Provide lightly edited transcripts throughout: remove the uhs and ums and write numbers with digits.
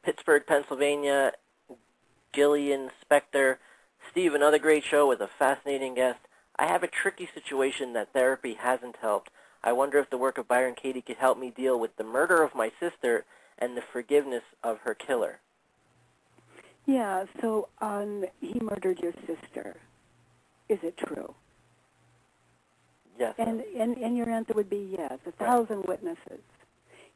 Pittsburgh, Pennsylvania. Gillian Spector. Steve, another great show with a fascinating guest. I have a tricky situation that therapy hasn't helped. I wonder if the work of Byron Katie could help me deal with the murder of my sister and the forgiveness of her killer. Yeah, so he murdered your sister. Is it true? Yes. And your answer would be yes, 1,000 witnesses.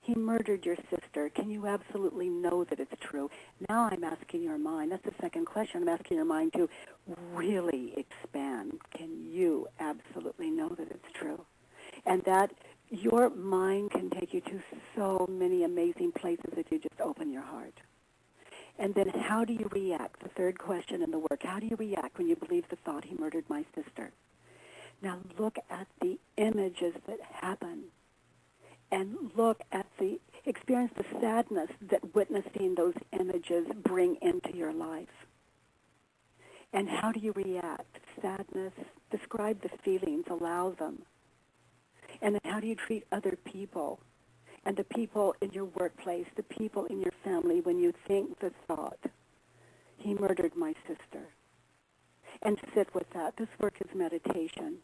He murdered your sister. Can you absolutely know that it's true? Now I'm asking your mind. That's the second question. I'm asking your mind to really expand. Can you absolutely know that it's true? And that your mind can take you to so many amazing places if you just open your heart. And then how do you react? The third question in the work. How do you react when you believe the thought, he murdered my sister? Now look at the images that happen. And look at experience the sadness that witnessing those images bring into your life. And how do you react? Sadness, describe the feelings, allow them. And then how do you treat other people? And the people in your workplace, the people in your family, when you think the thought, he murdered my sister. And sit with that. This work is meditation.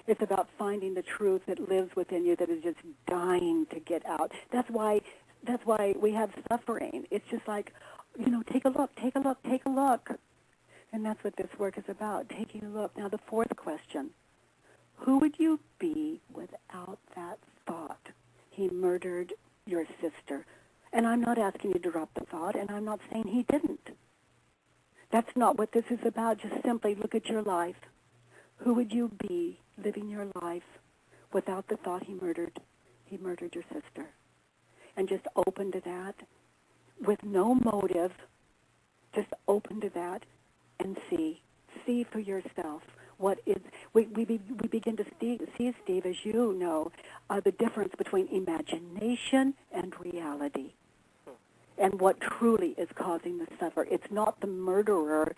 It's about finding the truth that lives within you that is just dying to get out. That's why we have suffering. It's just like, take a look, take a look, take a look. And that's what this work is about, taking a look. Now the fourth question, who would you be without that thought? He murdered your sister. And I'm not asking you to drop the thought, and I'm not saying he didn't. That's not what this is about. Just simply look at your life. Who would you be living your life without the thought he murdered your sister? And just open to that with no motive. Just open to that and see for yourself what is. We begin to see, Steve, as you know, the difference between imagination and reality, and what truly is causing the suffer. It's not the murderer.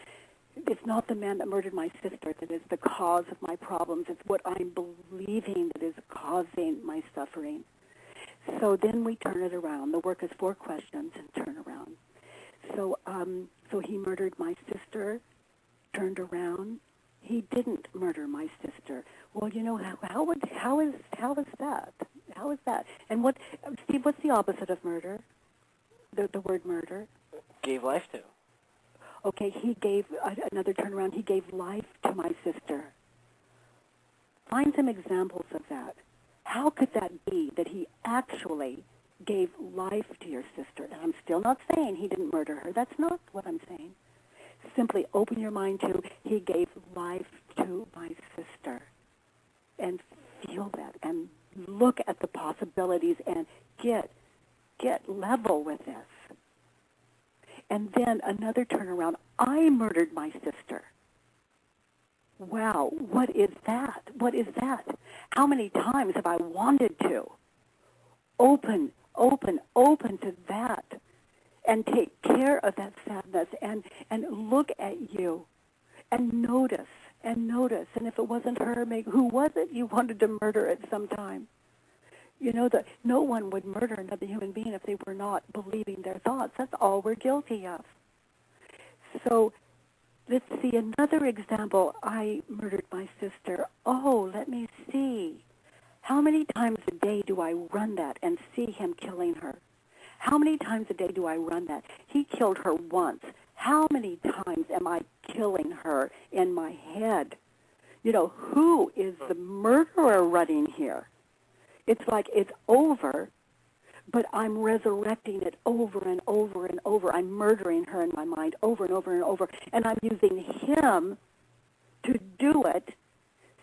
It's not the man that murdered my sister that is the cause of my problems. It's what I'm believing that is causing my suffering. So then we turn it around. The work is 4 questions and turn around. So he murdered my sister, turned around. He didn't murder my sister. Well, how is that? How is that? And Steve, what's the opposite of murder? The word murder? Gave life to. Okay, he gave, another turnaround, he gave life to my sister. Find some examples of that. How could that be that he actually gave life to your sister? And I'm still not saying he didn't murder her. That's not what I'm saying. Simply open your mind to, he gave life to my sister. And feel that. And look at the possibilities and get level with this. And then another turnaround, I murdered my sister. Wow, what is that? What is that? How many times have I wanted to? Open to that. And take care of that sadness and look at you and notice. And if it wasn't her, maybe who was it you wanted to murder at some time? That no one would murder another human being if they were not believing their thoughts. That's all we're guilty of. So let's see another example. I murdered my sister. Oh, let me see. How many times a day do I run that and see him killing her? How many times a day do I run that? He killed her once. How many times am I killing her in my head? Who is the murderer running here? It's like it's over, but I'm resurrecting it over and over and over. I'm murdering her in my mind over and over and over, and I'm using him to do it,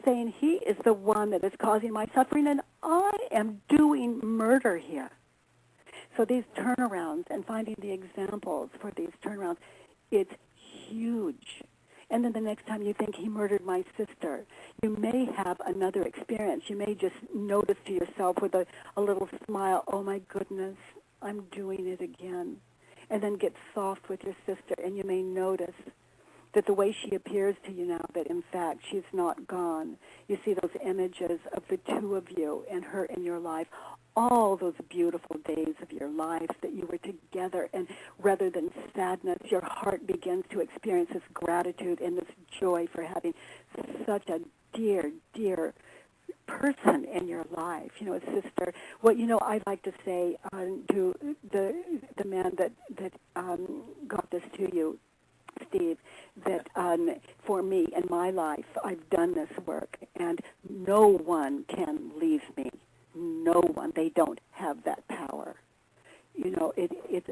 saying he is the one that is causing my suffering, and I am doing murder here. So these turnarounds and finding the examples for these turnarounds, it's huge. And then the next time you think he murdered my sister, you may have another experience. You may just notice to yourself with a little smile, oh my goodness, I'm doing it again. And then get soft with your sister, and you may notice that the way she appears to you now, that in fact she's not gone. You see those images of the two of you and her in your life. all those beautiful days of your life that you were together, and rather than sadness, your heart begins to experience this gratitude and this joy for having such a dear, dear person in your life, a sister. Well, I'd like to say to the man that got this to you, Steve, that for me in my life, I've done this work, and no one can leave me. No one. They don't have that power.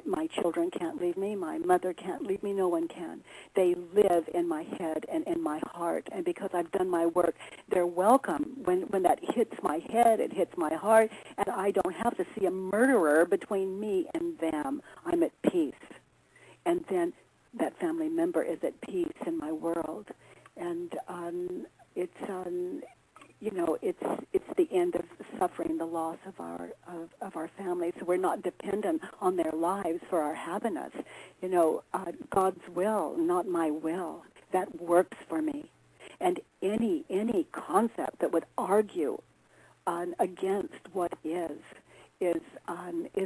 My children can't leave me. My mother can't leave me. No one can. They live in my head and in my heart. And because I've done my work, they're welcome. When that hits my head, it hits my heart, and I don't have to see a murderer between me and them. I'm at peace. And then that family member is at peace in my world. And it's the end of suffering, the loss of our family. So we're not dependent on their lives for our happiness. God's will, not my will. That works for me. And any concept that would argue against what is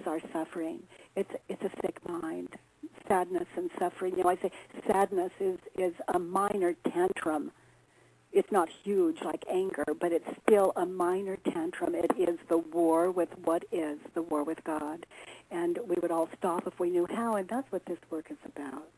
our suffering. It's a sick mind. Sadness and suffering. I say sadness is a minor tantrum. It's not huge like anger, but it's still a minor tantrum. It is the war with what is, the war with God. And we would all stop if we knew how, and that's what this work is about.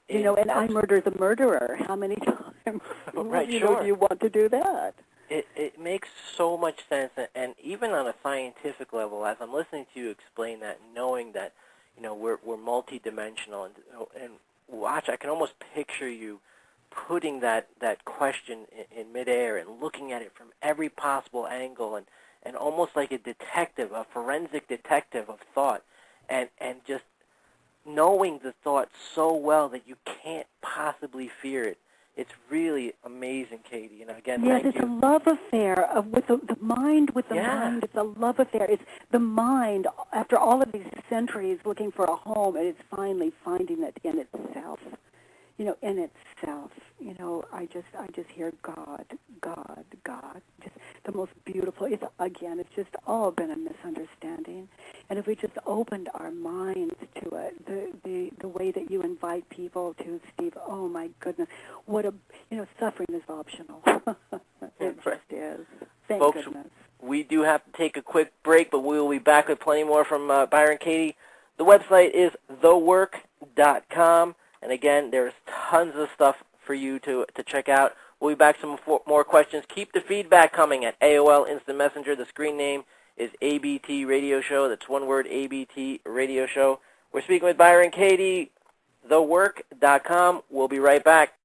And I murder the murderer. How many times right, do sure. you want to do that? It makes so much sense, and even on a scientific level, as I'm listening to you explain that, knowing that, we're multidimensional, and watch, I can almost picture you putting that question in midair and looking at it from every possible angle, and almost like a detective, a forensic detective of thought, and just knowing the thought so well that you can't possibly fear it. It's really amazing, Katie. Again, yes, thank you. It's a love affair with the mind. With the mind, it's a love affair. It's the mind. After all of these centuries looking for a home, and it's finally finding it in itself. In itself. I just hear God, God, God. Just the most beautiful. It's just all been a misunderstanding. And if we just opened our minds to it, the way that you invite people to, Steve, oh my goodness, suffering is optional. It just is. Thank Folks, goodness. We do have to take a quick break, but we will be back with plenty more from Byron Katie. The website is thework.com. And again, there's tons of stuff for you to check out. We'll be back with some more questions. Keep the feedback coming at AOL Instant Messenger. The screen name is ABT Radio Show. That's one word, ABT Radio Show. We're speaking with Byron Katie, thework.com. We'll be right back.